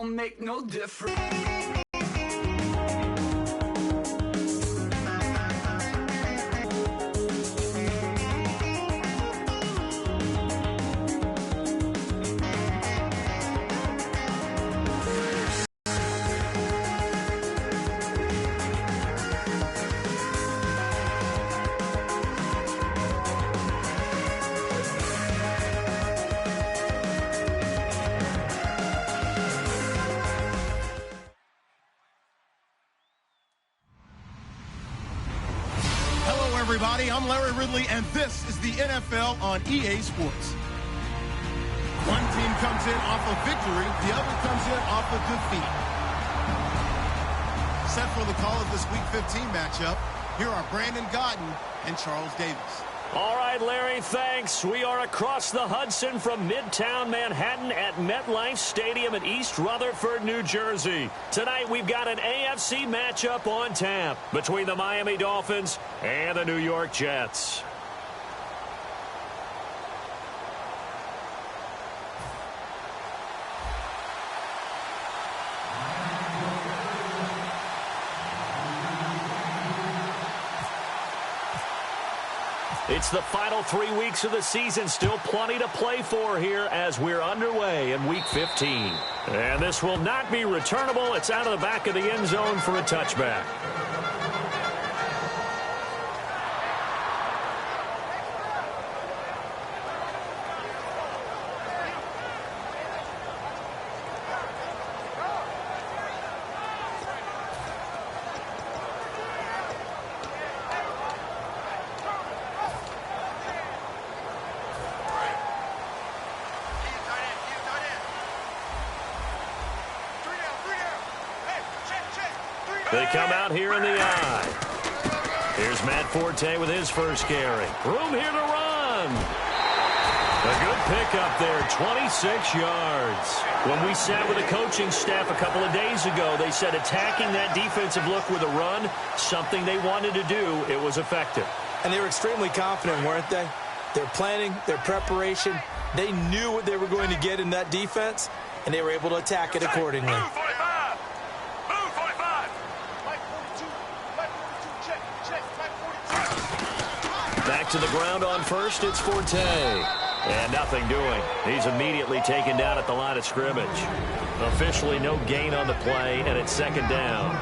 don't make no difference. Everybody, I'm Larry Ridley, and this is the NFL on EA Sports. One team comes in off a victory, the other comes in off a defeat. Set for the call of this Week 15 matchup, here are Brandon Godden and Charles Davis. All right, Larry, thanks. We are across the Hudson from Midtown Manhattan at MetLife Stadium in East Rutherford, New Jersey. Tonight, we've got an AFC matchup on tap between the Miami Dolphins and the New York Jets. It's the final 3 weeks of the season. Still plenty to play for here as we're underway in Week 15. And this will not be returnable. It's out of the back of the end zone for a touchback. They come out here in the I. Here's Matt Forte with his first carry. Room here to run. A good pickup there, 26 yards. When we sat with the coaching staff a couple of days ago, they said attacking that defensive look with a run, something they wanted to do, it was effective. And they were extremely confident, weren't they? Their planning, their preparation, they knew what they were going to get in that defense, and they were able to attack it accordingly. Back to the ground on first, it's Forte. And nothing doing. He's immediately taken down at the line of scrimmage. Officially no gain on the play, and it's second down.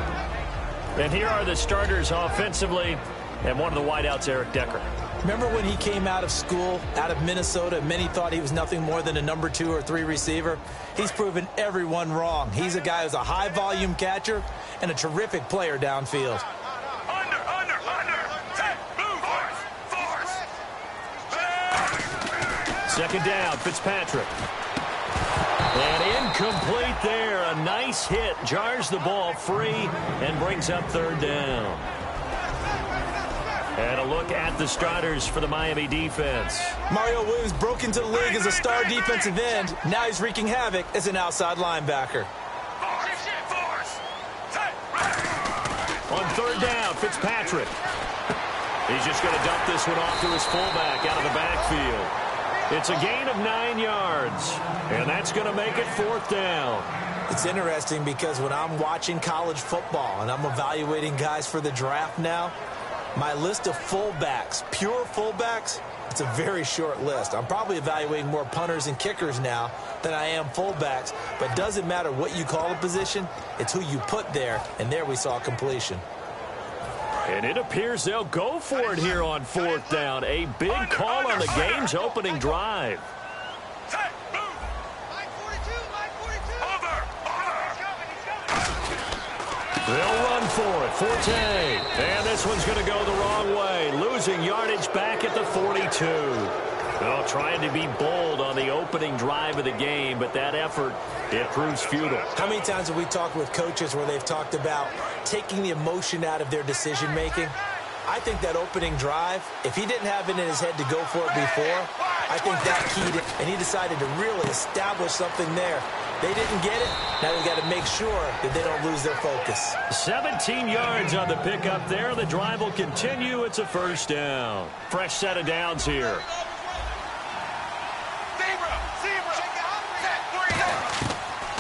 And here are the starters offensively, and one of the wideouts, Eric Decker. Remember when he came out of school, out of Minnesota, many thought he was nothing more than a number 2 or 3 receiver? He's proven everyone wrong. He's a guy who's a high-volume catcher and a terrific player downfield. Second down, Fitzpatrick. And incomplete there. A nice hit. Jars the ball free and brings up third down. And a look at the starters for the Miami defense. Mario Williams broke into the league as a star defensive end. Now he's wreaking havoc as an outside linebacker. On third down, Fitzpatrick. He's just going to dump this one off to his fullback out of the backfield. It's a gain of 9 yards, and that's going to make it fourth down. It's interesting because when I'm watching college football and I'm evaluating guys for the draft now, my list of fullbacks, pure fullbacks, it's a very short list. I'm probably evaluating more punters and kickers now than I am fullbacks, but it doesn't matter what you call a position, it's who you put there, and there we saw completion. And it appears they'll go for it here on fourth down. A big call on the game's opening drive. They'll run for it. Forte. And this one's going to go the wrong way. Losing yardage back at the 42. Well, trying to be bold on the opening drive of the game, but that effort, it proves futile. How many times have we talked with coaches where they've talked about taking the emotion out of their decision-making? I think that opening drive, if he didn't have it in his head to go for it before, I think that keyed it, and he decided to really establish something there. They didn't get it. Now they've got to make sure that they don't lose their focus. 17 yards on the pickup there. The drive will continue. It's a first down. Fresh set of downs here.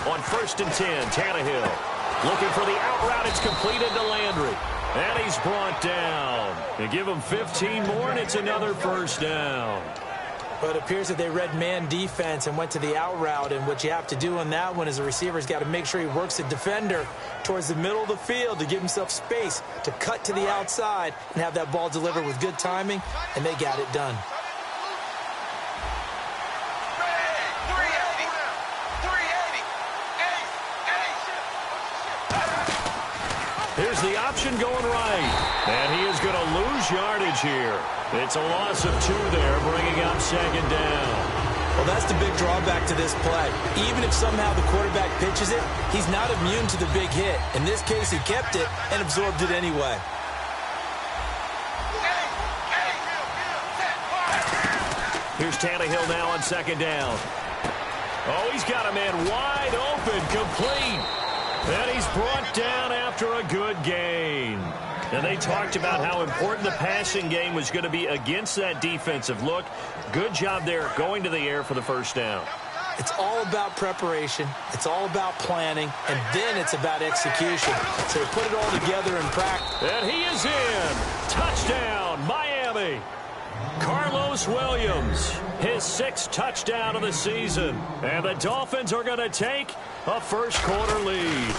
On 1st and 10, Tannehill looking for the out route. It's completed to Landry. And he's brought down. They give him 15 more, and it's another first down. But it appears that they read man defense and went to the out route, and what you have to do on that one is the receiver's got to make sure he works the defender towards the middle of the field to give himself space to cut to the outside and have that ball delivered with good timing, and they got it done. Here's the option going right. And he is going to lose yardage here. It's a loss of 2 there, bringing up 2nd down. Well, that's the big drawback to this play. Even if somehow the quarterback pitches it, he's not immune to the big hit. In this case, he kept it and absorbed it anyway. Here's Tannehill now on 2nd down. Oh, he's got a man wide open, complete. And he's brought down after a good gain. And they talked about how important the passing game was going to be against that defensive look. Good job there going to the air for the first down. It's all about preparation. It's all about planning. And then it's about execution. So they put it all together in practice. And he is in. Touchdown, Miami. Carlos Williams, his 6th touchdown of the season. And the Dolphins are going to take a first-quarter lead.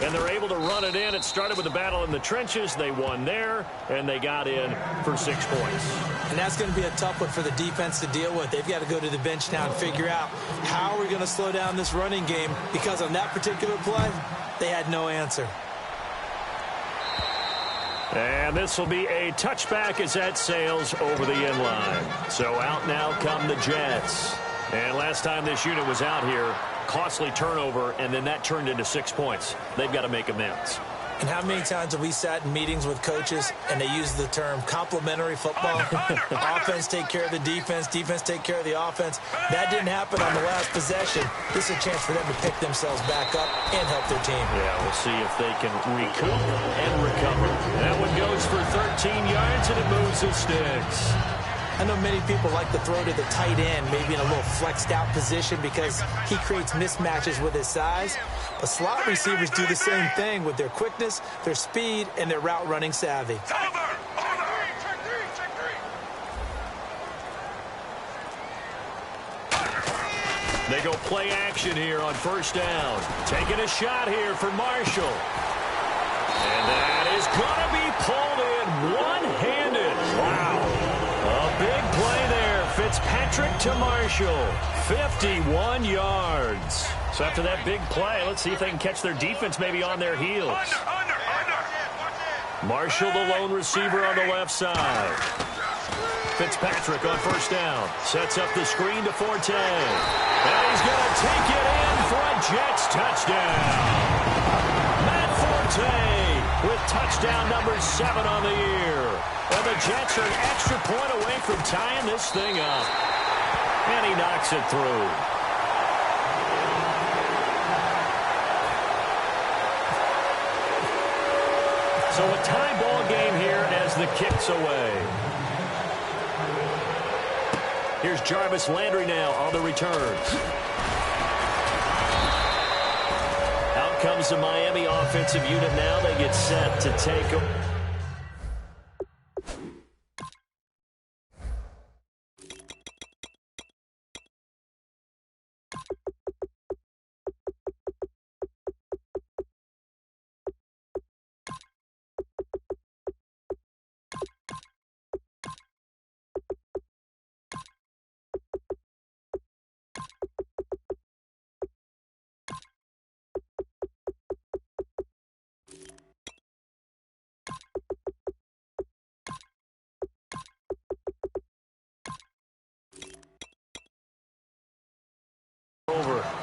And they're able to run it in. It started with a battle in the trenches. They won there, and they got in for 6 points. And that's going to be a tough one for the defense to deal with. They've got to go to the bench now and figure out how are we going to slow down this running game, because on that particular play, they had no answer. And this will be a touchback as that sails over the end line. So out now come the Jets. And last time this unit was out here, costly turnover, and then that turned into 6 points. They've got to make amends. And how many times have we sat in meetings with coaches and they use the term complementary football? Offense take care of the defense, defense take care of the offense. That didn't happen on the last possession. This is a chance for them to pick themselves back up and help their team. Yeah, we'll see if they can recoup and recover. That one goes for 13 yards, and it moves the sticks. I know many people like to throw to the tight end, maybe in a little flexed out position because he creates mismatches with his size. But slot receivers do the same thing with their quickness, their speed, and their route running savvy. They go play action here on 1st down. Taking a shot here for Marshall. And that is going to be pulled in one-handed. Wow. A big play there. Fitzpatrick to Marshall. 51 yards. So after that big play, let's see if they can catch their defense maybe on their heels. Marshall, the lone receiver on the left side. Fitzpatrick on 1st down. Sets up the screen to Forte. And he's going to take it in for a Jets touchdown. Matt Forte with touchdown number 7 on the year. And the Jets are an extra point away from tying this thing up. And he knocks it through. So a tie ball game here as the kick's away. Here's Jarvis Landry now on the return. Out comes the Miami offensive unit now. They get set to take them.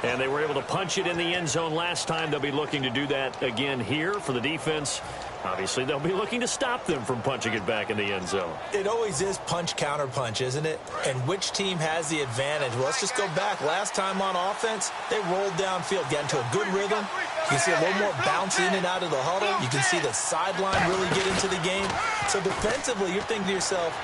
And they were able to punch it in the end zone last time. They'll be looking to do that again here for the defense. Obviously, they'll be looking to stop them from punching it back in the end zone. It always is punch, counter punch, isn't it? And which team has the advantage? Well, let's just go back. Last time on offense, they rolled downfield, got into a good rhythm. You can see a little more bounce in and out of the huddle. You can see the sideline really get into the game. So defensively, you're thinking to yourself,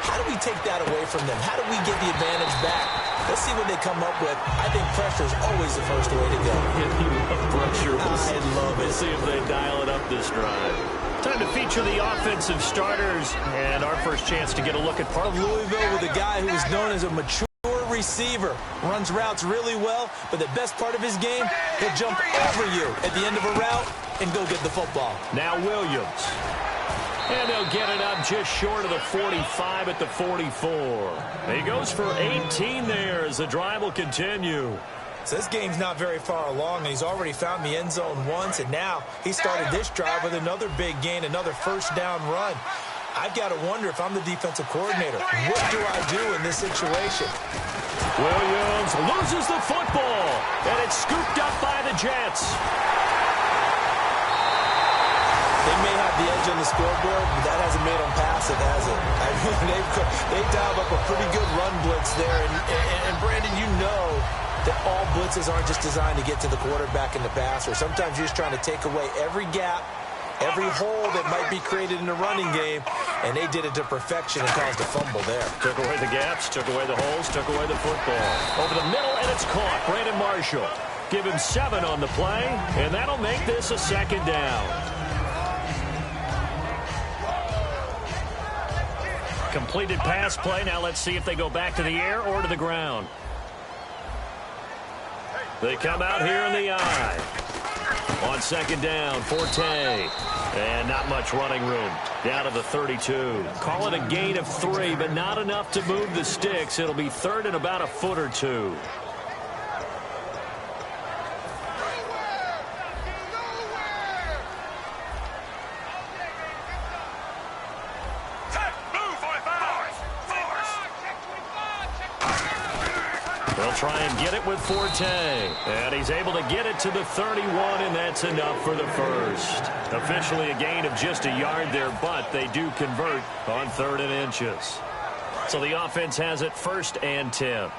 how do we take that away from them? How do we get the advantage back? Let's see what they come up with. I think pressure is always the first way to go. You love pressure. I love it. We'll see if they dial it up this drive. Time to feature the offensive starters, and our first chance to get a look at part of Louisville with a guy who is known as a mature receiver. Runs routes really well, but the best part of his game, he'll jump over you at the end of a route and go get the football. Now Williams. And they'll get it up just short of the 45 at the 44. He goes for 18 there as the drive will continue. So this game's not very far along, and he's already found the end zone once, and now he started this drive with another big gain, another first down run. I've got to wonder if I'm the defensive coordinator. What do I do in this situation? Williams loses the football, and it's scooped up by the Jets. They may have the edge on the scoreboard, but that hasn't made them pass it, has it? I mean, they dialed up a pretty good run blitz there, and Brandon, you know that all blitzes aren't just designed to get to the quarterback in the passer. Sometimes you're just trying to take away every gap, every hole that might be created in the running game, and they did it to perfection and caused a fumble there. Took away the gaps, took away the holes, took away the football. Over the middle, and it's caught. Brandon Marshall. Give him 7 on the play, and that'll make this a second down. Completed pass play. Now let's see if they go back to the air or to the ground. They come out here in the eye. On second down, Forte. And not much running room. Down to the 32. Call it a gain of 3, but not enough to move the sticks. It'll be third and about a foot or two. They'll try and get it with Forte. And he's able to get it to the 31, and that's enough for the first. Officially a gain of just a yard there, but they do convert on 3rd and inches. So the offense has it 1st and 10.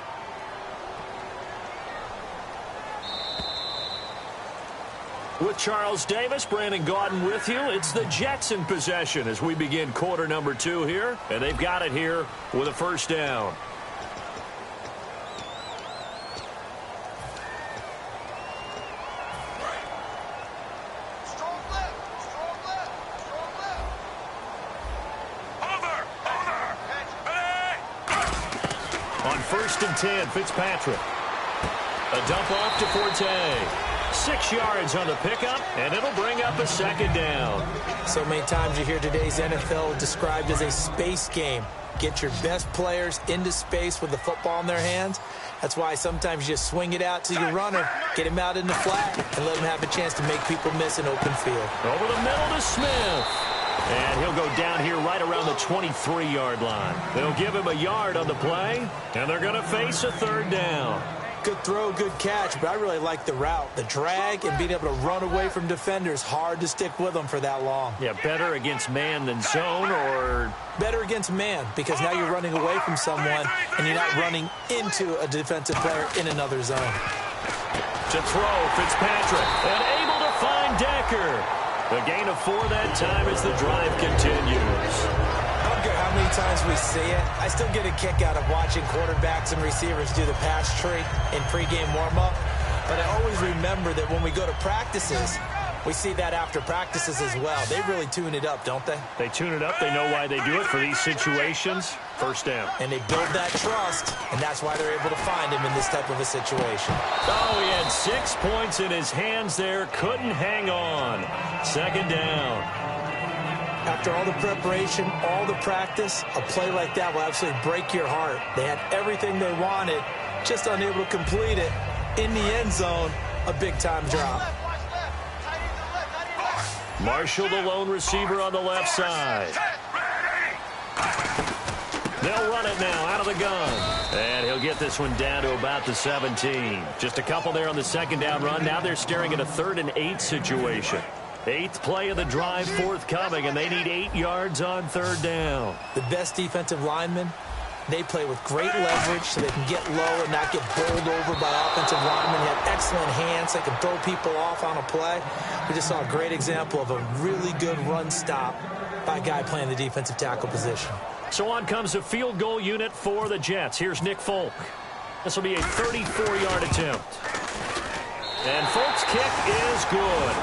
With Charles Davis, Brandon Gaudin with you. It's the Jets in possession as we begin quarter number 2 here. And they've got it here with a first down. On 1st and 10, Fitzpatrick. A dump off to Forte. 6 yards on the pickup, and it'll bring up a second down. So many times you hear today's NFL described as a space game. Get your best players into space with the football in their hands. That's why sometimes you just swing it out to your runner, get him out in the flat, and let him have a chance to make people miss an open field. Over the middle to Smith. And he'll go down here right around the 23-yard line. They'll give him a yard on the play, and they're going to face a 3rd down. Good throw, good catch, but I really like the route. The drag and being able to run away from defenders, hard to stick with them for that long. Yeah, better against man than zone, or? Better against man, because now you're running away from someone, and you're not running into a defensive player in another zone. To throw, Fitzpatrick, and able to find Decker. The gain of 4 that time as the drive continues. I don't care how many times we see it. I still get a kick out of watching quarterbacks and receivers do the pass tree in pregame warm-up. But I always remember that when we go to practices, we see that after practices as well. They really tune it up, don't they? They tune it up. They know why they do it for these situations. First down. And they build that trust, and that's why they're able to find him in this type of a situation. Oh, he had 6 points in his hands there. Couldn't hang on. Second down. After all the preparation, all the practice, a play like that will absolutely break your heart. They had everything they wanted, just unable to complete it. In the end zone, a big-time drop. Marshall, the lone receiver on the left side. They'll run it now out of the gun. And he'll get this one down to about the 17. Just a couple there on the second down run. Now they're staring at a 3rd and 8 situation. 8th play of the drive forthcoming, and they need 8 yards on 3rd down. The best defensive linemen, they play with great leverage so they can get low and not get bowled over by offensive linemen. They have excellent hands. They can throw people off on a play. We just saw a great example of a really good run stop by a guy playing the defensive tackle position. So on comes a field goal unit for the Jets. Here's Nick Folk. This will be a 34-yard attempt. And Folk's kick is good.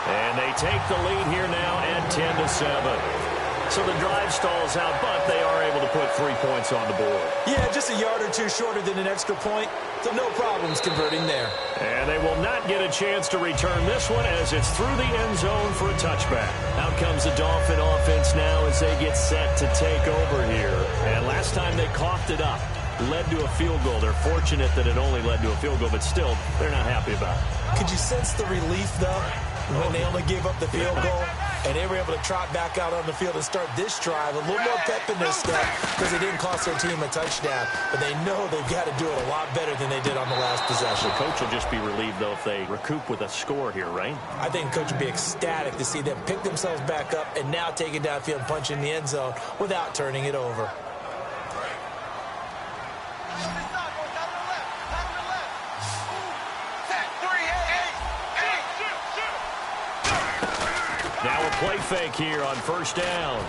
And they take the lead here now at 10-7. So the drive stalls out, but they are able to put 3 points on the board. Yeah, just a yard or two shorter than an extra point, so no problems converting there. And they will not get a chance to return this one as it's through the end zone for a touchback. Out comes the Dolphin offense now as they get set to take over here. And last time they coughed it up, led to a field goal. They're fortunate that it only led to a field goal, but still, they're not happy about it. Could you sense the relief, though, when they only gave up the field goal? And they were able to trot back out on the field and start this drive. A little more pep in their step because it didn't cost their team a touchdown. But they know they've got to do it a lot better than they did on the last possession. The coach will just be relieved, though, if they recoup with a score here, right? I think the coach would be ecstatic to see them pick themselves back up and now take it downfield and punch in the end zone without turning it over. Now a play fake here on first down.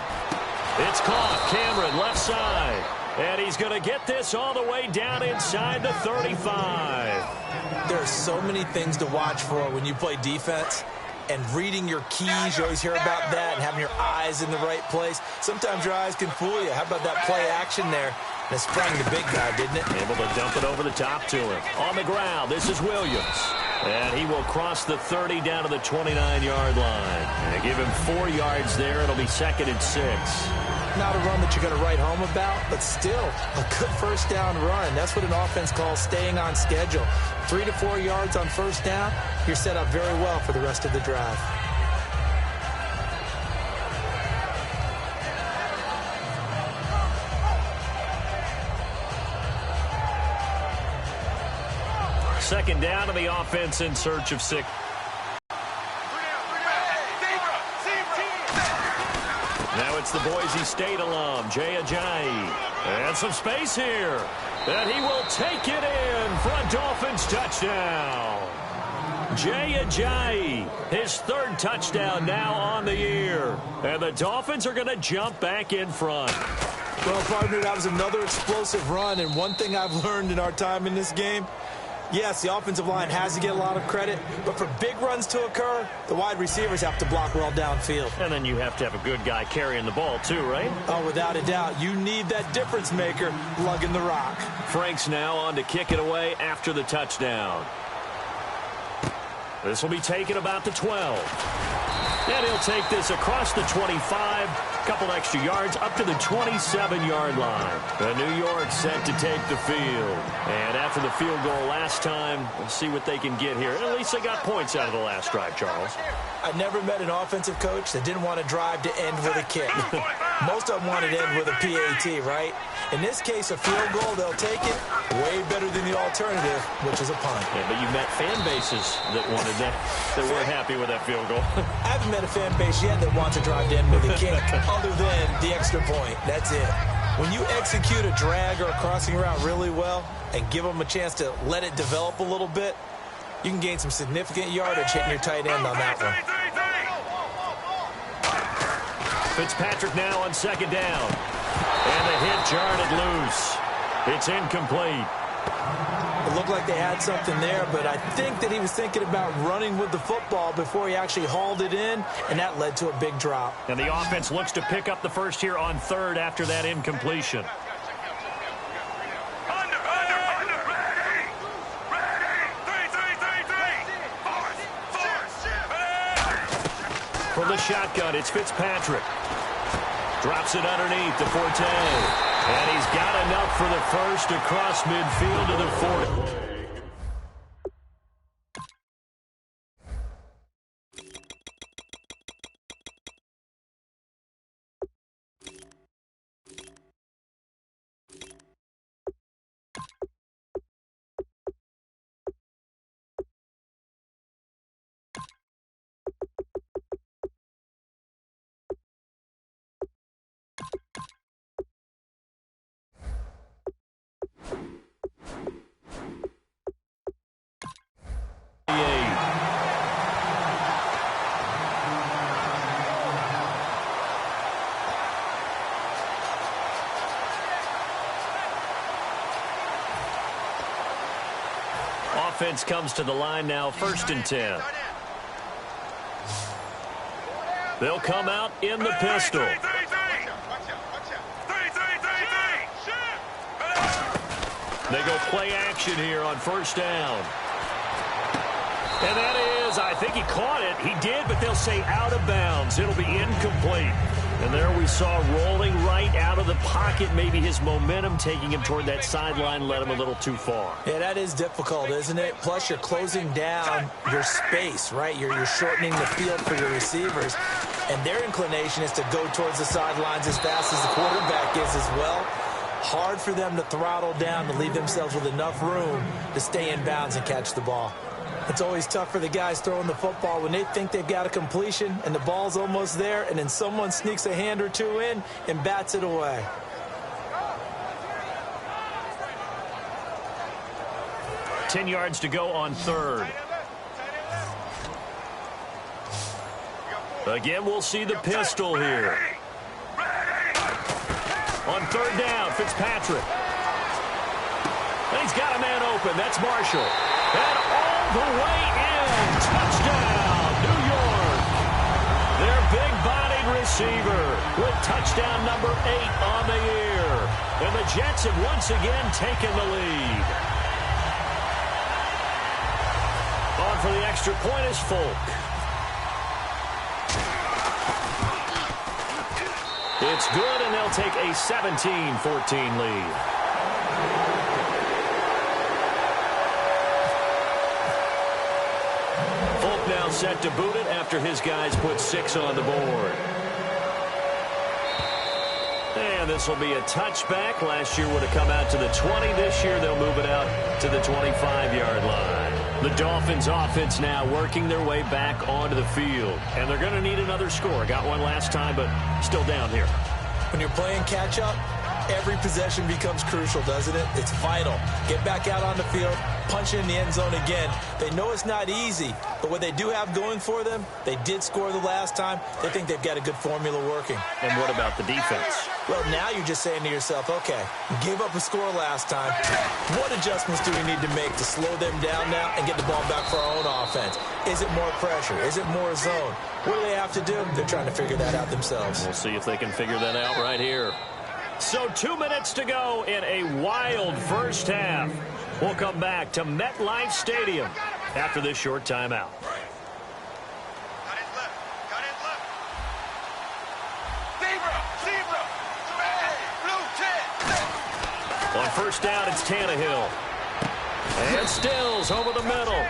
It's caught. Cameron, left side. And he's going to get this all the way down inside the 35. There are so many things to watch for when you play defense. And reading your keys, you always hear about that, and having your eyes in the right place. Sometimes your eyes can fool you. How about that play action there? And it sprang the big guy, didn't it? Able to dump it over the top to him. On the ground, this is Williams. And he will cross the 30 down to the 29-yard line. And they give him 4 yards there. It'll be 2nd and 6. Not a run that you're going to write home about, but still a good first down run. That's what an offense calls staying on schedule. 3 to 4 yards on first down, you're set up very well for the rest of the drive. Second down to the offense in search of 6. Now it's the Boise State alum, Jay Ajayi. And some space here. And he will take it in for a Dolphins touchdown. Jay Ajayi, his 3rd touchdown now on the year. And the Dolphins are going to jump back in front. Well, partner, that was another explosive run. And one thing I've learned in our time in this game, yes, the offensive line has to get a lot of credit, but for big runs to occur, the wide receivers have to block well downfield. And then you have to have a good guy carrying the ball too, right? Oh, without a doubt. You need that difference maker lugging the rock. Frank's now on to kick it away after the touchdown. This will be taken about the 12. And he'll take this across the 25, couple extra yards up to the 27-yard line. The New York set to take the field. And after the field goal last time, we'll see what they can get here. At least they got points out of the last drive, Charles. I never met an offensive coach that didn't want to drive to end with a kick. Most of them wanted to end with a PAT, right? In this case, a field goal, they'll take it way better than the alternative, which is a punt. Yeah, but you met fan bases that wanted that, that weren't happy with that field goal. I haven't met a fan base yet that wants to drive to end with a kick, other than the extra point. That's it. When you execute a drag or a crossing route really well and give them a chance to let it develop a little bit, you can gain some significant yardage hitting your tight end on that one. Fitzpatrick now on 2nd down. And the hit jarred it loose. It's incomplete. It looked like they had something there, but I think that he was thinking about running with the football before he actually hauled it in, and that led to a big drop. And the offense looks to pick up the first here on 3rd after that incompletion. From the shotgun, it's Fitzpatrick. Drops it underneath to Forte. And he's got enough for the first across midfield to the 40. offense comes to the line now, 1st and 10. They'll come out in the pistol. They go play action here on 1st down. And that is, I think he caught it. He did, but they'll say out of bounds. It'll be incomplete. And there we saw rolling right out of the pocket. Maybe his momentum taking him toward that sideline led him a little too far. Yeah, that is difficult, isn't it? Plus, you're closing down your space, right? You're shortening the field for your receivers. And their inclination is to go towards the sidelines as fast as the quarterback is as well. Hard for them to throttle down to leave themselves with enough room to stay in bounds and catch the ball. It's always tough for the guys throwing the football when they think they've got a completion and the ball's almost there, and then someone sneaks a hand or two in and bats it away. Ten yards to go on 3rd. Again, we'll see the pistol here. On 3rd down, Fitzpatrick. And he's got a man open. That's Marshall. And all the way in. Touchdown, New York. Their big-bodied receiver with touchdown number 8 on the year. And the Jets have once again taken the lead. On for the extra point is Folk. It's good, and they'll take a 17-14 lead. Folk now set to boot it after his guys put 6 on the board. And this will be a touchback. Last year would have come out to the 20. This year they'll move it out to the 25-yard line. The Dolphins offense now working their way back onto the field. And they're going to need another score. Got one last time, but still down here. When you're playing catch-up, every possession becomes crucial, doesn't it? It's vital. Get back out on the field, punch in the end zone again. They know it's not easy, but what they do have going for them, they did score the last time. They think they've got a good formula working. And what about the defense? Well, now you're just saying to yourself, okay, we gave up a score last time. What adjustments do we need to make to slow them down now and get the ball back for our own offense? Is it more pressure? Is it more zone? What do they have to do? They're trying to figure that out themselves. We'll see if they can figure that out right here. So 2 minutes to go in a wild first half. We'll come back to MetLife Stadium after this short timeout. On 1st down, it's Tannehill. And Stills over the middle.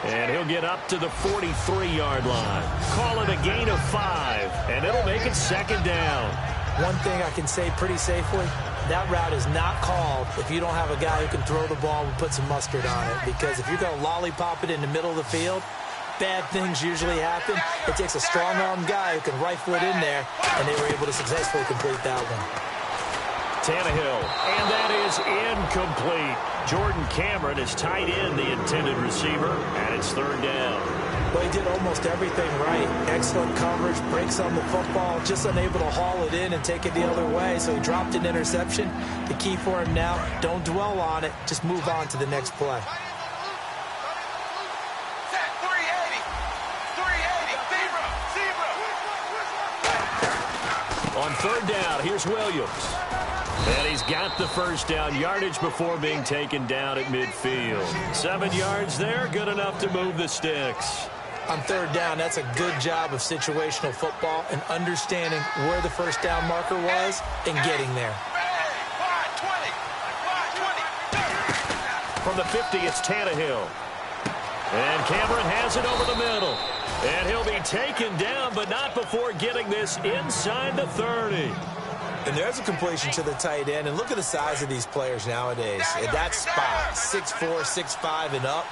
And he'll get up to the 43-yard line. Call it a gain of 5, and it'll make it 2nd down. One thing I can say pretty safely, that route is not called if you don't have a guy who can throw the ball and put some mustard on it. Because if you're going to lollipop it in the middle of the field, bad things usually happen. It takes a strong-armed guy who can rifle it in there, and they were able to successfully complete that one. Tannehill, and that is incomplete. Jordan Cameron is tight end, the intended receiver, and it's 3rd down. Well, he did almost everything right. Excellent coverage, breaks on the football, just unable to haul it in and take it the other way, so he dropped an interception. The key for him now, don't dwell on it, just move on to the next play. On 3rd down, here's Williams. And he's got the 1st down yardage before being taken down at midfield. 7 yards there, good enough to move the sticks. On 3rd down, that's a good job of situational football and understanding where the 1st down marker was and getting there. From the 50, it's Tannehill. And Cameron has it over the middle. And he'll be taken down, but not before getting this inside the 30. And there's a completion to the tight end. And look at the size of these players nowadays. At that spot, 6'4", 6'5", and up.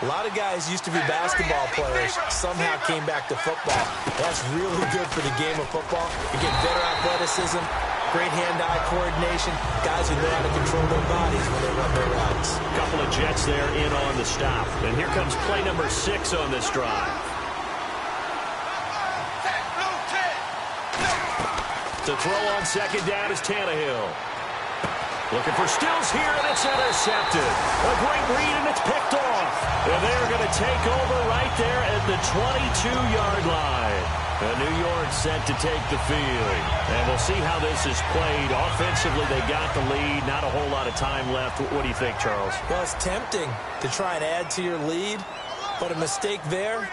A lot of guys used to be basketball players, somehow came back to football. That's really good for the game of football. You get better athleticism, great hand-eye coordination, guys who know how to control their bodies when they run their routes. A couple of Jets there in on the stop. And here comes play number 6 on this drive. To throw on 2nd down is Tannehill. Looking for Stills here, and it's intercepted. A great read, and it's picked off. And they're going to take over right there at the 22-yard line. And New York set to take the field. And we'll see how this is played. Offensively, they got the lead. Not a whole lot of time left. What do you think, Charles? Well, it's tempting to try and add to your lead, but a mistake there,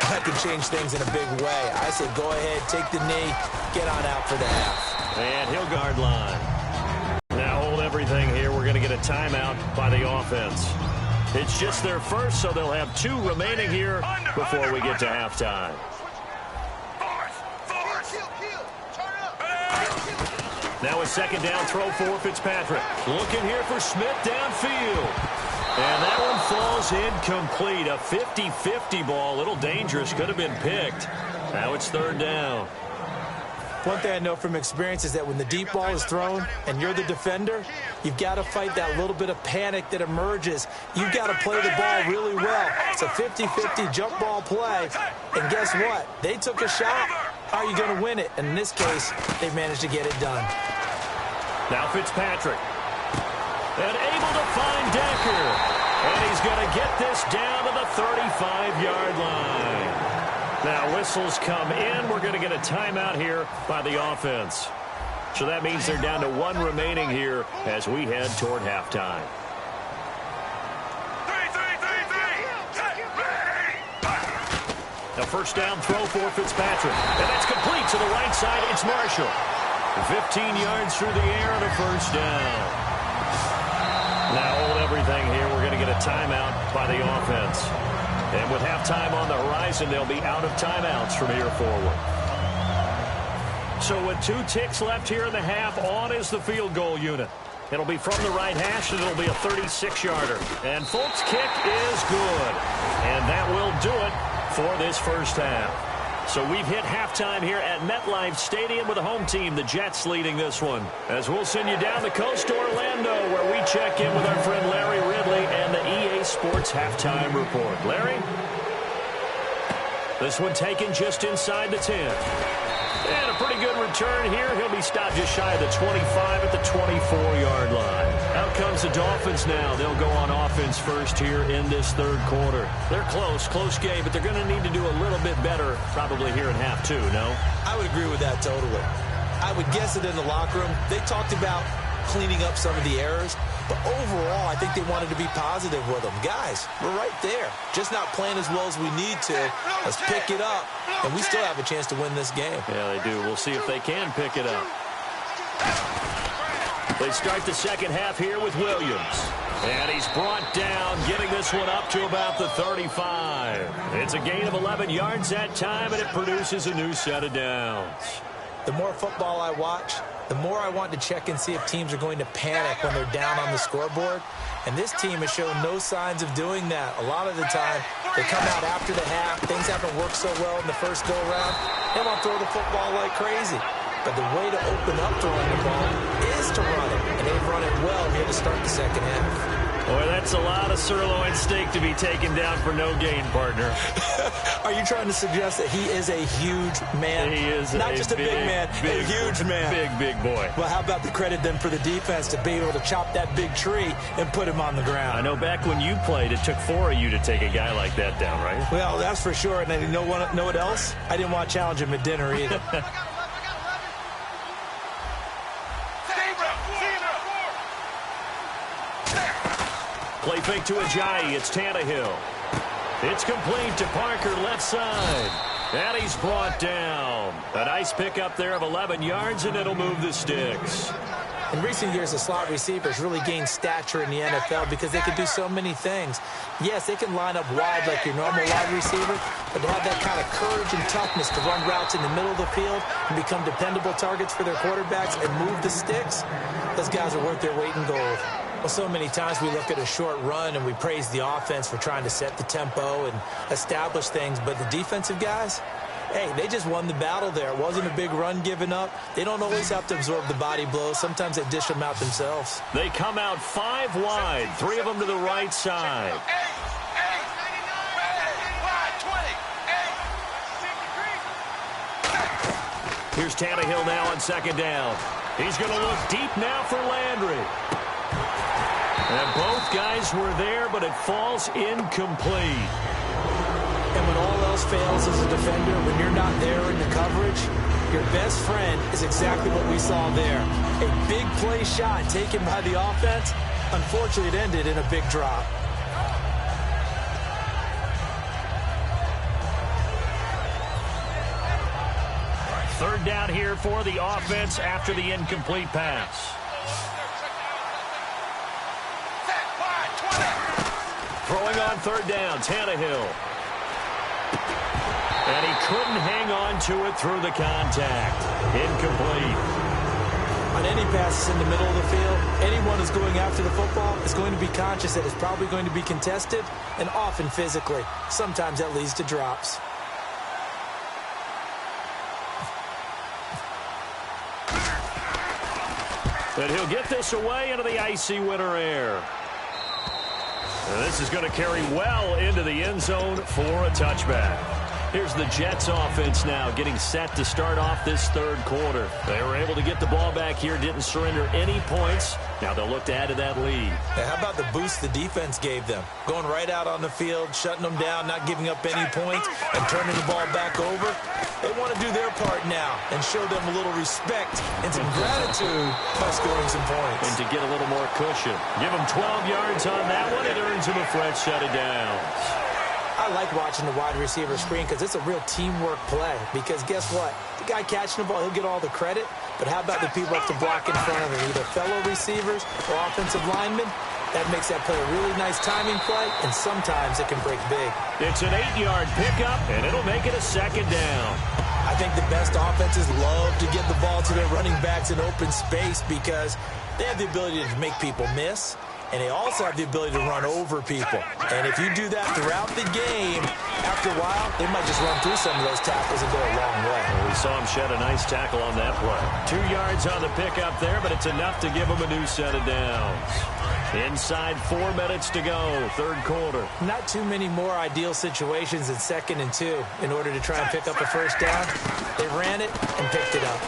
that could change things in a big way. I say go ahead, take the knee, get on out for the half. And he'll guard line. Now hold everything here. We're going to get a timeout by the offense. It's just their first, so they'll have 2 remaining here before we get to halftime. Now a second down throw for Fitzpatrick. Looking here for Smith downfield. And that one falls incomplete. A 50-50 ball. A little dangerous. Could have been picked. Now it's 3rd down. One thing I know from experience is that when the deep ball is thrown and you're the defender, you've got to fight that little bit of panic that emerges. You've got to play the ball really well. It's a 50-50 jump ball play. And guess what? They took a shot. How are you going to win it? And in this case, they managed to get it done. Now Fitzpatrick. And able to find Decker. And he's going to get this down to the 35-yard line. Now whistles come in. We're going to get a timeout here by the offense. So that means they're down to 1 remaining here as we head toward halftime. Now first down throw for Fitzpatrick. And that's complete to the right side. It's Marshall. 15 yards through the air and a first down. Now hold everything here. We're going to get a timeout by the offense. And with halftime on the horizon, they'll be out of timeouts from here forward. So with 2 ticks left here in the half, on is the field goal unit. It'll be from the right hash, and it'll be a 36-yarder. And Folk's kick is good. And that will do it for this first half. So we've hit halftime here at MetLife Stadium with the home team, the Jets, leading this one. As we'll send you down the coast to Orlando, where we check in with our friend Larry Ridley and the EA Sports Halftime Report. Larry? This one taken just inside the 10. And a pretty good return here. He'll be stopped just shy of the 25 at the 24-yard line. Out comes the Dolphins now. They'll go on offense first here in this 3rd quarter. They're close game, but they're going to need to do a little bit better probably here in half 2, no? I would agree with that totally. I would guess that in the locker room, they talked about cleaning up some of the errors, but overall, I think they wanted to be positive with them. Guys, we're right there. Just not playing as well as we need to. Let's pick it up, and we still have a chance to win this game. Yeah, they do. We'll see if they can pick it up. They start the second half here with Williams. And he's brought down, getting this one up to about the 35. It's a gain of 11 yards that time, and it produces a new set of downs. The more football I watch, the more I want to check and see if teams are going to panic when they're down on the scoreboard. And this team has shown no signs of doing that. A lot of the time, they come out after the half. Things haven't worked so well in the first go-around. They want to throw the football like crazy. But the way to open up throwing the ball is to run it. And they've run it well here to start the second half. Boy, that's a lot of sirloin steak to be taken down for no gain, partner. Are you trying to suggest that he is a huge man? He is not just a big man, a huge man. Big boy. Well, how about the credit then for the defense to be able to chop that big tree and put him on the ground? I know back when you played, it took 4 of you to take a guy like that down, right? Well, that's for sure. And you know what else? I didn't want to challenge him at dinner either. Play fake to Ajayi. It's Tannehill. It's complete to Parker, left side. And he's brought down. A nice pickup there of 11 yards, and it'll move the sticks. In recent years, the slot receivers really gained stature in the NFL because they can do so many things. Yes, they can line up wide like your normal wide receiver, but to have that kind of courage and toughness to run routes in the middle of the field and become dependable targets for their quarterbacks and move the sticks, those guys are worth their weight in gold. Well, so many times we look at a short run and we praise the offense for trying to set the tempo and establish things, but the defensive guys, hey, they just won the battle there. It wasn't a big run given up. They don't always have to absorb the body blows. Sometimes they dish them out themselves. They come out 5 wide, 3 of them to the right side. Here's Tannehill now on second down. He's going to look deep now for Landry. And both guys were there, but it falls incomplete. And when all else fails as a defender, when you're not there in the coverage, your best friend is exactly what we saw there. A big play shot taken by the offense. Unfortunately, it ended in a big drop. Third down here for the offense after the incomplete pass. Throwing on third down, Tannehill. And he couldn't hang on to it through the contact. Incomplete. On any passes in the middle of the field, anyone who's going after the football is going to be conscious that it's probably going to be contested, and often physically. Sometimes that leads to drops. But he'll get this away into the icy winter air. And this is going to carry well into the end zone for a touchback. Here's the Jets offense now getting set to start off this third quarter. They were able to get the ball back here, didn't surrender any points. Now they'll look to add to that lead. Now, how about the boost the defense gave them? Going right out on the field, shutting them down, not giving up any points, and turning the ball back over. They want to do their part now and show them a little respect and some gratitude by scoring some points. And to get a little more cushion. Give them 12 yards on that one. It earns them a fresh set of downs. I like watching the wide receiver screen because it's a real teamwork play. Because guess what? The guy catching the ball, he'll get all the credit. But how about the people up to block in front of him, either fellow receivers or offensive linemen? That makes that play a really nice timing play, and sometimes it can break big. It's an 8-yard pickup, and it'll make it a second down. I think the best offenses love to get the ball to their running backs in open space because they have the ability to make people miss. And they also have the ability to run over people. And if you do that throughout the game, after a while, they might just run through some of those tackles and go a long way. Well, we saw him shed a nice tackle on that play. 2 yards on the pickup there, but it's enough to give him a new set of downs. Inside 4 minutes to go, third quarter. Not too many more ideal situations in 2nd and 2 in order to try and pick up a first down. They ran it and picked it up.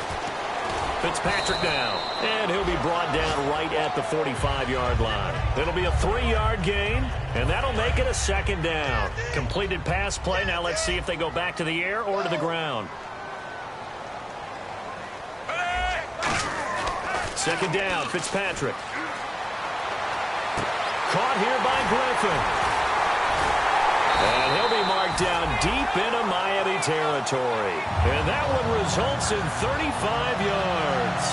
Fitzpatrick now, and he'll be brought down right at the 45-yard line. It'll be a 3-yard gain, and that'll make it a second down. Completed pass play. Now let's see if they go back to the air or to the ground. Second down, Fitzpatrick. Caught here by Griffin. And he'll be marked down deep into Miami territory. And that one results in 35 yards.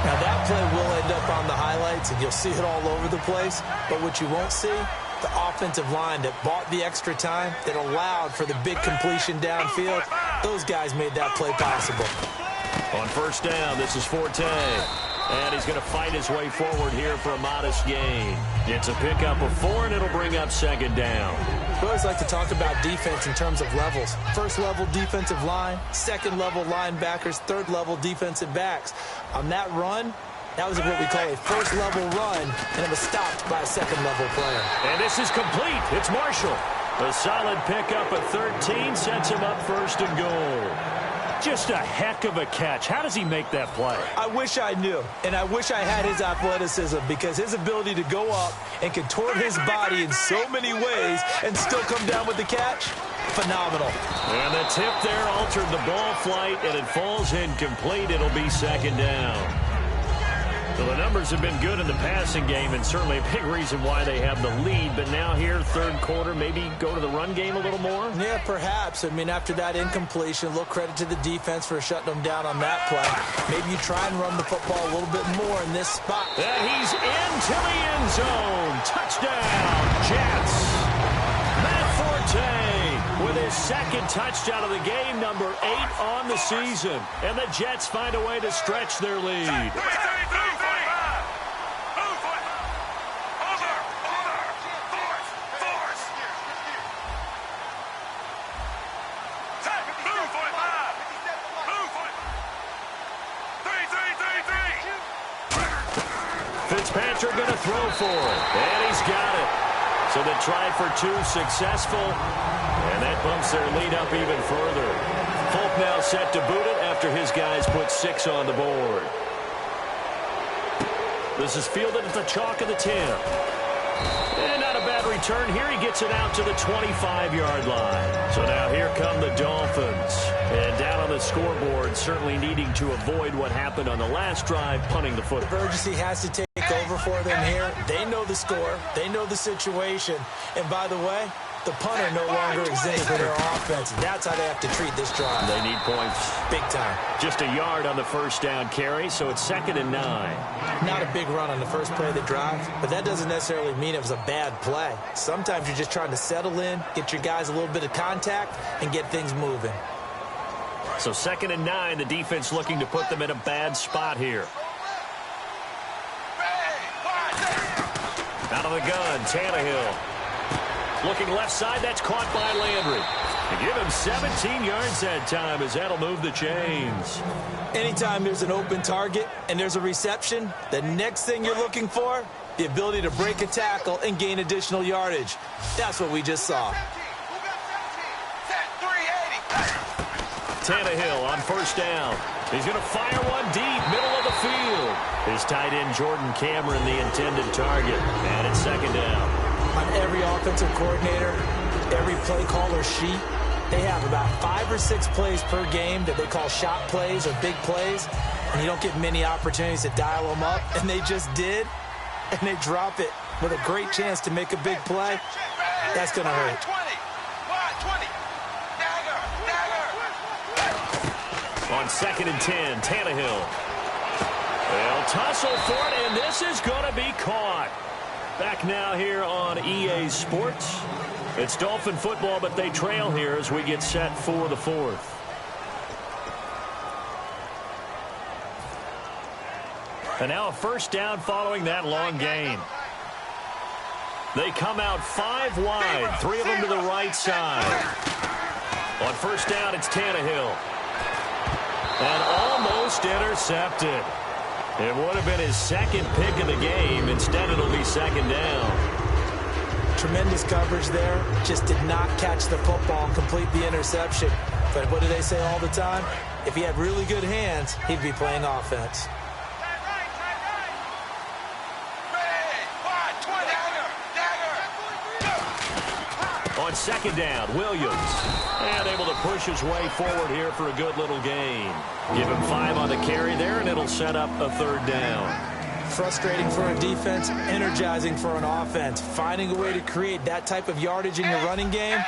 Now that play will end up on the highlights, and you'll see it all over the place. But what you won't see, the offensive line that bought the extra time, that allowed for the big completion downfield, those guys made that play possible. On first down, this is Forte. And he's going to fight his way forward here for a modest gain. It's a pickup of 4, and it'll bring up second down. We always like to talk about defense in terms of levels. First level defensive line, second level linebackers, third level defensive backs. On that run, that was what we call a first level run, and it was stopped by a second level player. And this is complete. It's Marshall. A solid pickup at 13 sets him up first and goal. Just a heck of a catch. How does he make that play? I wish I knew, and I wish I had his athleticism because his ability to go up and contort his body in so many ways and still come down with the catch, phenomenal. And the tip there altered the ball flight, and it falls incomplete. It'll be second down. So the numbers have been good in the passing game, and certainly a big reason why they have the lead. But now here, third quarter, maybe go to the run game a little more? Yeah, perhaps. I mean, after that incompletion, a little credit to the defense for shutting them down on that play. Maybe you try and run the football a little bit more in this spot. And he's into the end zone. Touchdown, Jets. Matt Forte with his second touchdown of the game, number 8 on the season. And the Jets find a way to stretch their lead. Fitzpatrick going to throw for it, and he's got it. So they tried for 2, successful, and that bumps their lead up even further. Folk now set to boot it after his guys put 6 on the board. This is fielded at the chalk of the 10. And not a bad return here. He gets it out to the 25-yard line. So now here come the Dolphins. And down on the scoreboard, certainly needing to avoid what happened on the last drive, punting the football. Urgency has to take over for them here. They know the score. They know the situation. And by the way, the punter no longer exists for their offense. That's how they have to treat this drive. They need points. Big time. Just a yard on the first down carry, so it's 2nd and 9. Not a big run on the first play of the drive, but that doesn't necessarily mean it was a bad play. Sometimes you're just trying to settle in, get your guys a little bit of contact, and get things moving. So 2nd and 9, the defense looking to put them in a bad spot here. Out of the gun, Tannehill. Looking left side, that's caught by Landry. To give him 17 yards that time as that'll move the chains. Anytime there's an open target and there's a reception, the next thing you're looking for, the ability to break a tackle and gain additional yardage. That's what we just saw. Tannehill on first down. He's going to fire one deep, middle of the field. His tight end, Jordan Cameron, the intended target. And it's 2nd down. On every offensive coordinator, every play caller sheet, they have about 5 or 6 plays per game that they call shot plays or big plays, and you don't get many opportunities to dial them up, and they just did, and they drop it with a great chance to make a big play. That's going to hurt. On 2nd and 10, Tannehill. They'll tussle for it, and this is going to be caught. Back now here on EA Sports. It's Dolphin football, but they trail here as we get set for the 4th. And now a first down following that long gain. They come out 5 wide, 3 of them to the right side. On first down, it's Tannehill. And almost intercepted. It would have been his 2nd pick of the game. Instead, it'll be 2nd down. Tremendous coverage there. Just did not catch the football and complete the interception. But what do they say all the time? If he had really good hands, he'd be playing offense. On 2nd down, Williams. And able to push his way forward here for a good little gain. Give him 5 on the carry there, and it'll set up a 3rd down. Frustrating for a defense, energizing for an offense. Finding a way to create that type of yardage in your running game,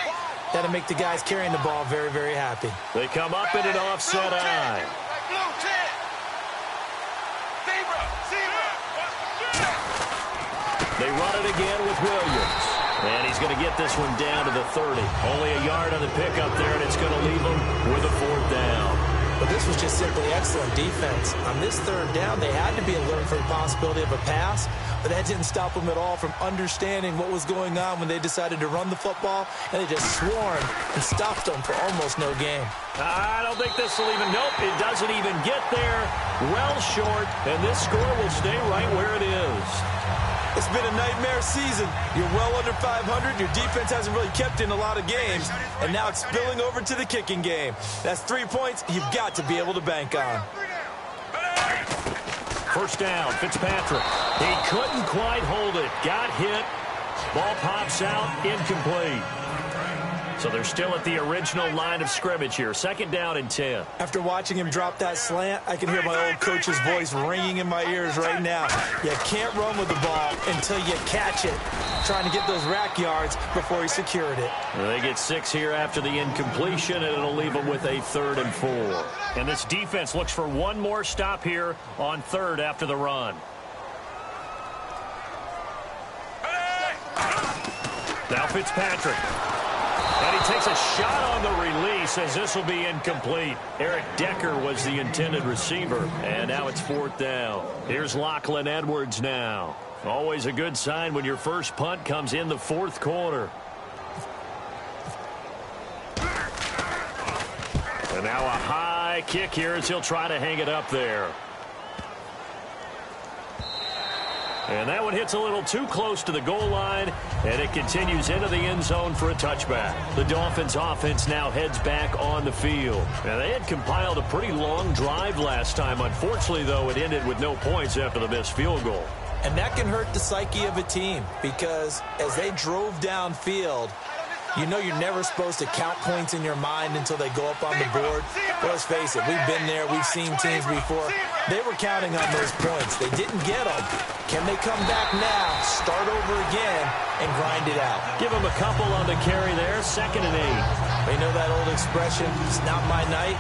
that'll make the guys carrying the ball very, very happy. They come up in an offset eye. They run it again with Williams. And he's going to get this one down to the 30. Only a yard on the pickup there, and it's going to leave him with a 4th down. But this was just simply excellent defense. On this 3rd down, they had to be alert for the possibility of a pass, but that didn't stop them at all from understanding what was going on when they decided to run the football, and they just swarmed and stopped them for almost no gain. I don't think this will even, nope, it doesn't even get there. Well short, and this score will stay right where it is. It's been a nightmare season. You're well under 500. Your defense hasn't really kept in a lot of games. And now it's spilling over to the kicking game. That's 3 points you've got to be able to bank on. First down, Fitzpatrick. He couldn't quite hold it. Got hit. Ball pops out, incomplete. So they're still at the original line of scrimmage here. 2nd down and 10. After watching him drop that slant, I can hear my old coach's voice ringing in my ears right now. You can't run with the ball until you catch it. Trying to get those rack yards before he secured it. They get 6 here after the incompletion, and it'll leave them with a 3rd and 4. And this defense looks for one more stop here on 3rd after the run. Now Fitzpatrick. And he takes a shot on the release as this will be incomplete. Eric Decker was the intended receiver, and now it's 4th down. Here's Lachlan Edwards now. Always a good sign when your first punt comes in the 4th quarter. And now a high kick here as he'll try to hang it up there. And that one hits a little too close to the goal line, and it continues into the end zone for a touchback. The Dolphins offense now heads back on the field. Now, they had compiled a pretty long drive last time. Unfortunately, though, it ended with no points after the missed field goal. And that can hurt the psyche of a team because as they drove downfield, you know you're never supposed to count points in your mind until they go up on the board. But let's face it, we've been there. We've seen teams before. They were counting on those points. They didn't get them. Can they come back now, start over again, and grind it out? Give them a couple on the carry there, 2nd and 8. They know that old expression, it's not my night.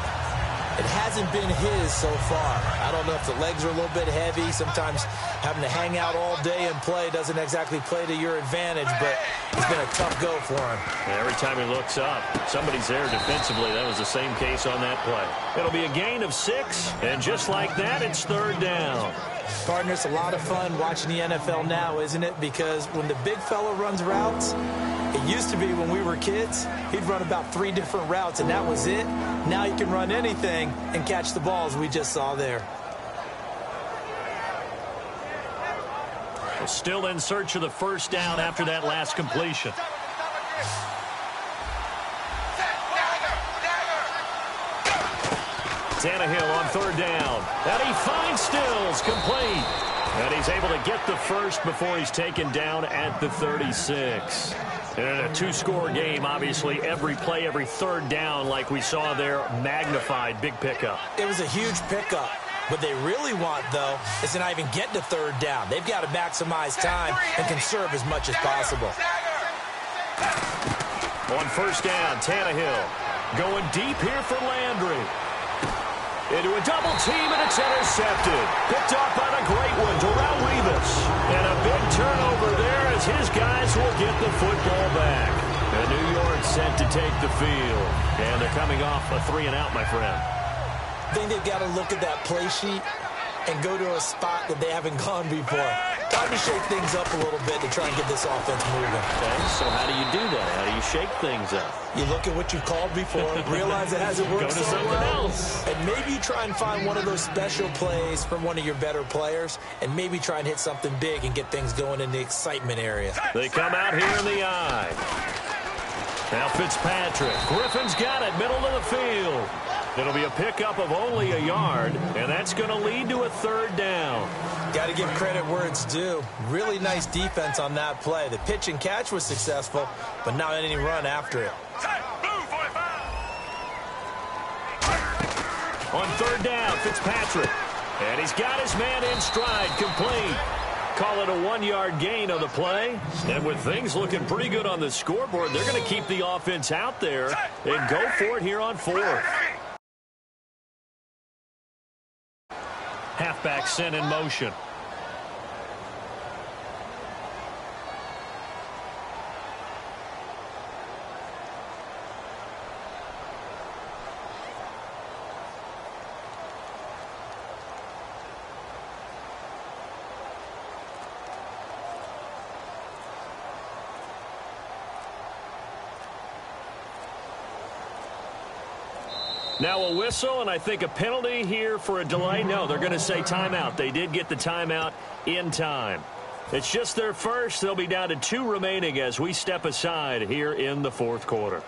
It hasn't been his so far. I don't know if the legs are a little bit heavy. Sometimes having to hang out all day and play doesn't exactly play to your advantage, but it's been a tough go for him. Every time he looks up, somebody's there defensively. That was the same case on that play. It'll be a gain of 6, and just like that, it's 3rd down. Partner, it's a lot of fun watching the NFL now, isn't it? Because when the big fella runs routes, it used to be when we were kids, he'd run about 3 different routes, and that was it. Now he can run anything and catch the balls we just saw there. Still in search of the 1st down after that last completion. Tannehill on 3rd down. And he finds Stills, complete. And he's able to get the first before he's taken down at the 36. And in a 2-score game, obviously, every play, every 3rd down, like we saw there, magnified. Big pickup. It was a huge pickup. What they really want, though, is to not even get to 3rd down. They've got to maximize time and conserve as much as possible. On 1st down, Tannehill going deep here for Landry. Into a double team, and it's intercepted. Picked off on a great one, Darrell Revis. And a big turnover there as his guys will get the football back. And New York set to take the field. And they're coming off a 3-and-out, my friend. I think they've got to look at that play sheet and go to a spot that they haven't gone before. Time to shake things up a little bit to try and get this offense moving. Okay, so how do you do that? How do you shake things up? You look at what you called before, realize it hasn't worked so well, and maybe you try and find one of those special plays from one of your better players, and maybe try and hit something big and get things going in the excitement area. They come out here in the eye. Now Fitzpatrick. Griffin's got it, middle of the field. It'll be a pickup of only a yard, and that's going to lead to a 3rd down. Got to give credit where it's due. Really nice defense on that play. The pitch and catch was successful, but not any run after it. On 3rd down, Fitzpatrick. And he's got his man in stride, complete. Call it a 1-yard gain on the play. And with things looking pretty good on the scoreboard, they're going to keep the offense out there and go for it here on 4th. Halfback sent in motion. Now a whistle, and I think a penalty here for a delay. No, they're going to say timeout. They did get the timeout in time. It's just their first. They'll be down to 2 remaining as we step aside here in the 4th quarter.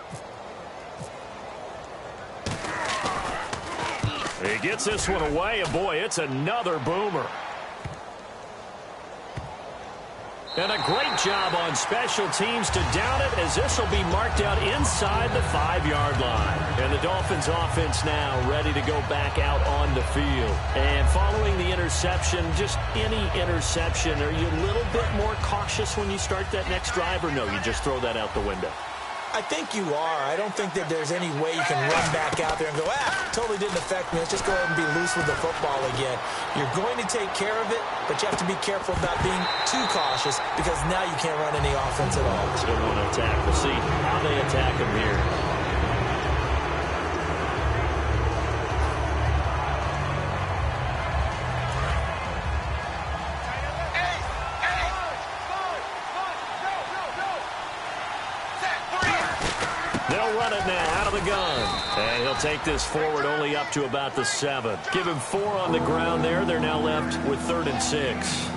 He gets this one away, and boy, it's another boomer. And a great job on special teams to down it, as this will be marked out inside the 5-yard line. And the Dolphins offense now ready to go back out on the field. And following the interception, just any interception, are you a little bit more cautious when you start that next drive, or no, you just throw that out the window? I think you are. I don't think that there's any way you can run back out there and go, totally didn't affect me. Let's just go ahead and be loose with the football again. You're going to take care of it, but you have to be careful about being too cautious because now you can't run any offense at all. Still want to attack. We'll see how they attack him here. They'll run it now out of the gun. And he'll take this forward only up to about the 7. Give him 4 on the ground there. They're now left with 3rd and 6.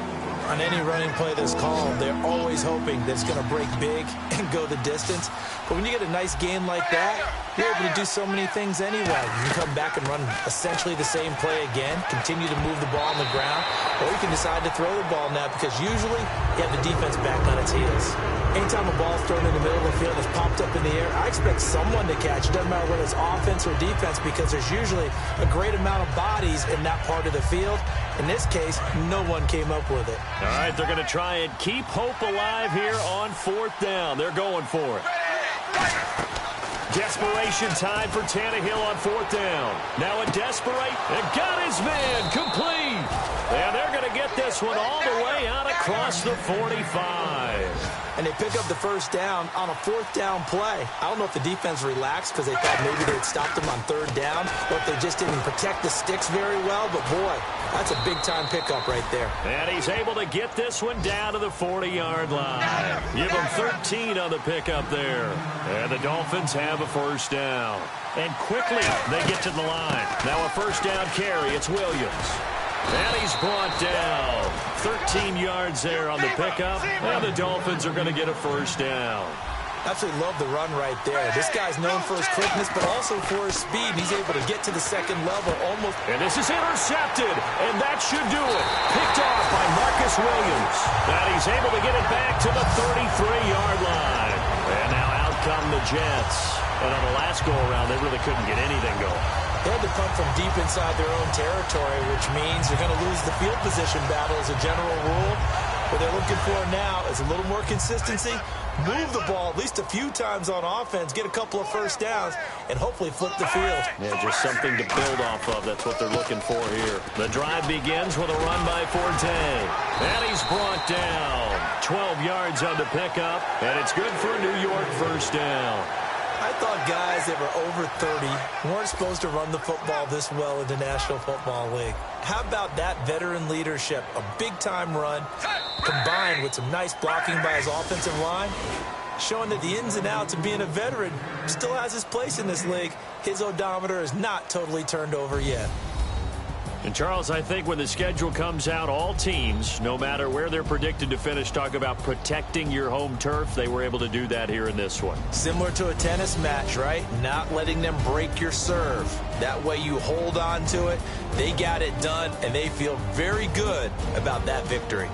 On any running play that's called, they're always hoping that it's going to break big and go the distance. But when you get a nice gain like that, you're able to do so many things anyway. You can come back and run essentially the same play again, continue to move the ball on the ground, or you can decide to throw the ball now because usually you have the defense back on its heels. Anytime a ball's thrown in the middle of the field that's popped up in the air, I expect someone to catch. It doesn't matter whether it's offense or defense because there's usually a great amount of bodies in that part of the field. In this case, no one came up with it. All right, they're going to try and keep hope alive here on 4th down. They're going for it. Desperation time for Tannehill on 4th down. Now a desperate, and got his man complete. And they're going to get this one all the way out across the 45. And they pick up the first down on a 4th down play. I don't know if the defense relaxed because they thought maybe they'd stopped them on 3rd down, or if they just didn't protect the sticks very well. But, boy, that's a big-time pickup right there. And he's able to get this one down to the 40-yard line. Give him 13 on the pickup there. And the Dolphins have a first down. And quickly they get to the line. Now a first down carry. It's Williams. And he's brought down. 13 yards there on the pickup. And the Dolphins are going to get a first down. Absolutely love the run right there. This guy's known for his quickness, but also for his speed. He's able to get to the second level almost. And this is intercepted, and that should do it. Picked off by Marcus Williams. And he's able to get it back to the 33-yard line. And now out come the Jets. And on the last go-around, they really couldn't get anything going. They had to punt from deep inside their own territory, which means they're going to lose the field position battle as a general rule. What they're looking for now is a little more consistency, move the ball at least a few times on offense, get a couple of first downs, and hopefully flip the field. Yeah, just something to build off of. That's what they're looking for here. The drive begins with a run by Forte. And he's brought down. 12 yards on the pickup, and it's good for a New York first down. I thought guys that were over 30 weren't supposed to run the football this well in the National Football League. How about that veteran leadership? A big-time run combined with some nice blocking by his offensive line, showing that the ins and outs of being a veteran still has his place in this league. His odometer is not totally turned over yet. And, Charles, I think when the schedule comes out, all teams, no matter where they're predicted to finish, talk about protecting your home turf. They were able to do that here in this one. Similar to a tennis match, right? Not letting them break your serve. That way you hold on to it. They got it done, and they feel very good about that victory.